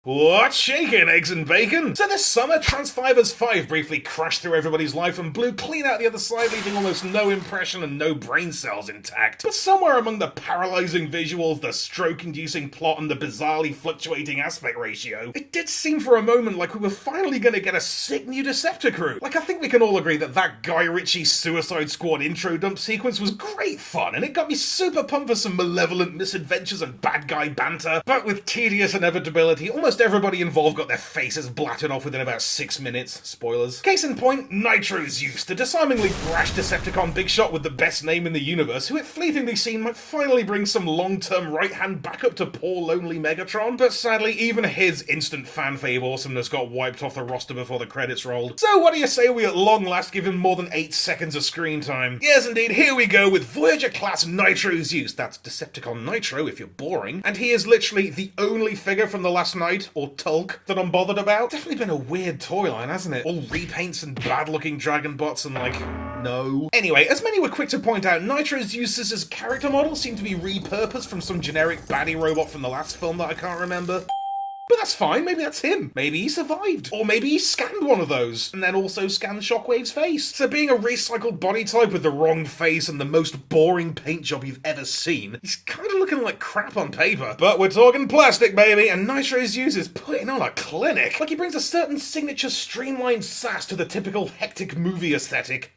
What's shaking, eggs and bacon? So this summer, Transfibers 5 briefly crashed through everybody's life and blew clean out the other side, leaving almost no impression and no brain cells intact. But somewhere among the paralysing visuals, the stroke-inducing plot, and the bizarrely fluctuating aspect ratio, it did seem for a moment like we were finally going to get a sick new Decepticon. Like, I think we can all agree that Guy Ritchie Suicide Squad intro dump sequence was great fun, and it got me super pumped for some malevolent misadventures and bad guy banter, but with tedious inevitability, almost everybody involved got their faces blattered off within about 6 minutes. Spoilers. Case in point, Nitro Zeus, the disarmingly brash Decepticon big shot with the best name in the universe, who it fleetingly seemed might finally bring some long-term right-hand backup to poor lonely Megatron, but sadly even his instant fan-fave awesomeness got wiped off the roster before the credits rolled. So what do you say we at long last give him more than 8 seconds of screen time? Yes indeed, here we go with Voyager-class Nitro Zeus, that's Decepticon Nitro if you're boring, and he is literally the only figure from the last night, or Tulk, that I'm bothered about. Definitely been a weird toy line, hasn't it? All repaints and bad-looking dragon bots and like, no. Anyway, as many were quick to point out, Nitro Zeus's character model seemed to be repurposed from some generic baddie robot from the last film that I can't remember. But that's fine, maybe that's him. Maybe he survived. Or maybe he scanned one of those, and then also scanned Shockwave's face. So being a recycled body type with the wrong face and the most boring paint job you've ever seen, he's kind of looking like crap on paper. But we're talking plastic, baby, and Nitro Zeus is putting on a clinic. Like, he brings a certain signature streamlined sass to the typical hectic movie aesthetic,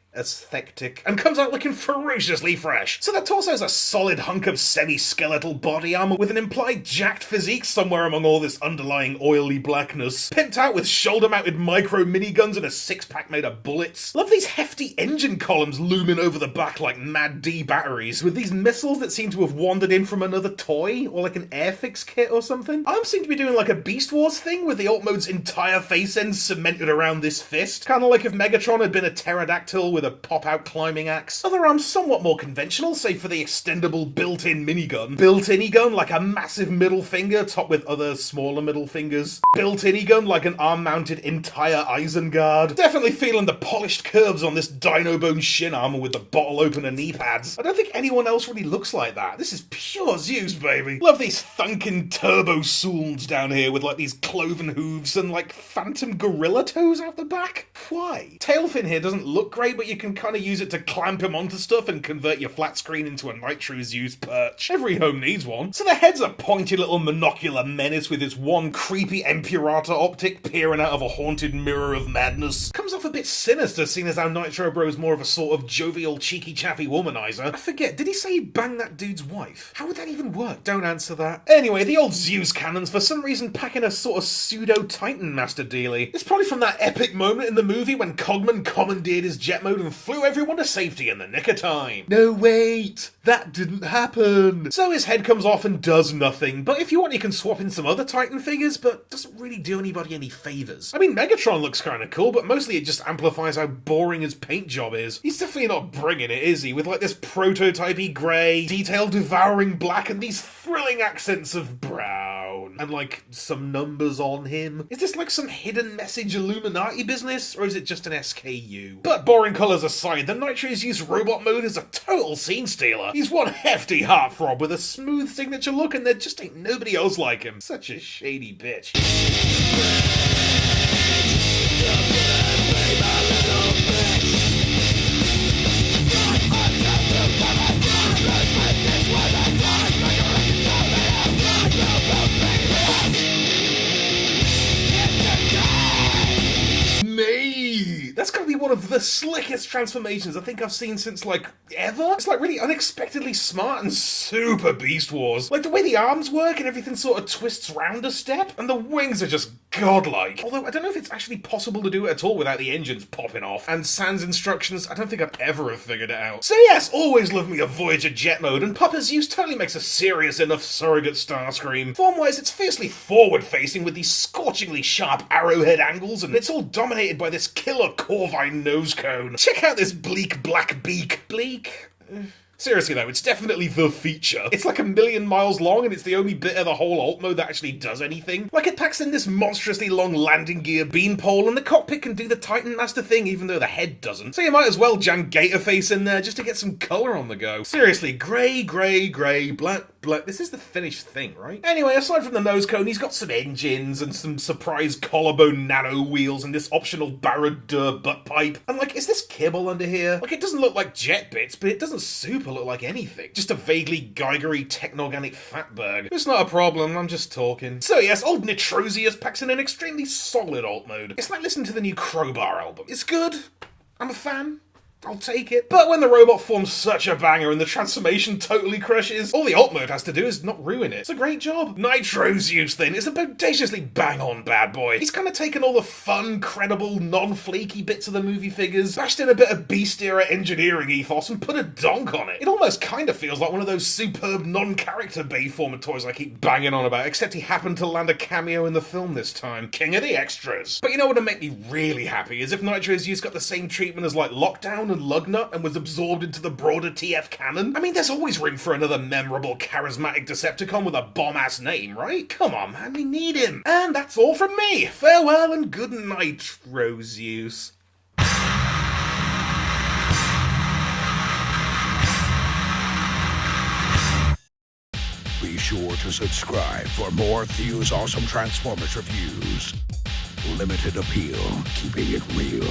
and comes out looking ferociously fresh. So the torso is a solid hunk of semi-skeletal body armor with an implied jacked physique somewhere among all this underlying oily blackness. Pimped out with shoulder-mounted micro miniguns and a six-pack made of bullets. Love these hefty engine columns looming over the back like Mad D batteries, with these missiles that seem to have wandered in from another toy, or like an Airfix kit or something. Arms seem to be doing like a Beast Wars thing, with the alt mode's entire face end cemented around this fist. Kinda like if Megatron had been a pterodactyl with a pop-out climbing axe. Other arms somewhat more conventional, save for the extendable built-in minigun. Built-in gun like a massive middle finger topped with other smaller middle fingers. Built-in gun like an arm-mounted entire Isengard. Definitely feeling the polished curves on this dino-bone shin armor with the bottle opener knee pads. I don't think anyone else really looks like that. This is pure Zeus, baby. Love these thunkin' turbo soons down here with like these cloven hooves and like phantom gorilla toes out the back. Why? Tail fin here doesn't look great, but you can kind of use it to clamp him onto stuff and convert your flat screen into a Nitro Zeus perch. Every home needs one. So the head's a pointy little monocular menace with its one creepy Impurata optic peering out of a haunted mirror of madness. Comes off a bit sinister, seeing as how Nitro Bro's more of a sort of jovial, cheeky, chappy womanizer. I forget, did he say he banged that dude's wife? How would that even work? Don't answer that. Anyway, the old Zeus cannons for some reason packing a sort of pseudo-Titan Master dealy. It's probably from that epic moment in the movie when Cogman commandeered his jet mode and flew everyone to safety in the nick of time. No, wait, that didn't happen. So his head comes off and does nothing, but if you want you can swap in some other Titan figures, but doesn't really do anybody any favours. I mean, Megatron looks kind of cool, but mostly it just amplifies how boring his paint job is. He's definitely not bringing it, is he? With like this prototypey grey, detail devouring black, and these thrilling accents of brown, and like some numbers on him. Is this like some hidden message Illuminati business, or is it just an SKU? But boring colours aside, the Nitro Zeus robot mode is a total scene stealer. He's one hefty heartthrob with a smooth signature look, and there just ain't nobody else like him. Such a shady bitch. That's gotta be one of the slickest transformations I think I've seen since, like, ever. It's, like, really unexpectedly smart and super Beast Wars. Like, the way the arms work and everything sort of twists round a step, and the wings are just godlike. Although, I don't know if it's actually possible to do it at all without the engines popping off. And Sans instructions, I don't think I've ever have figured it out. So yes, always love me a Voyager jet mode, and Papa Zeus totally makes a serious enough surrogate Starscream. Form-wise, it's fiercely forward-facing with these scorchingly sharp arrowhead angles, and it's all dominated by this killer Corvine nose cone. Check out this bleak black beak. Bleak? Seriously though, it's definitely the feature. It's like 1,000,000 miles long and it's the only bit of the whole alt mode that actually does anything. Like, it packs in this monstrously long landing gear beanpole and the cockpit can do the Titan Master thing even though the head doesn't. So you might as well jam Gatorface in there just to get some colour on the go. Seriously, grey, grey, grey, black, This is the finished thing, right? Anyway, aside from the nose cone, he's got some engines and some surprise collarbone nano wheels and this optional Barad butt pipe. And like, is this kibble under here? Like, it doesn't look like jet bits, but it doesn't super look like anything. Just a vaguely Geigery technorganic fatberg. It's not a problem, I'm just talking. So yes, old Nitro Zeus packs in an extremely solid alt mode. It's like listening to the new Crowbar album. It's good. I'm a fan. I'll take it. But when the robot forms such a banger and the transformation totally crushes, all the alt mode has to do is not ruin it. It's a great job. Nitro Zeus then is a bodaciously bang-on bad boy. He's kind of taken all the fun, credible, non-flaky bits of the movie figures, bashed in a bit of Beast-era engineering ethos and put a donk on it. It almost kind of feels like one of those superb non-character Bayformer toys I keep banging on about, except he happened to land a cameo in the film this time. King of the extras. But you know what would make me really happy is if Nitro Zeus got the same treatment as like Lockdown and Lugnut and was absorbed into the broader TF canon. I mean, there's always room for another memorable, charismatic Decepticon with a bomb-ass name, right? Come on, man, we need him. And that's all from me. Farewell and good night, Nitro Zeus. Be sure to subscribe for more Thew's awesome Transformers reviews. Limited appeal, keeping it real.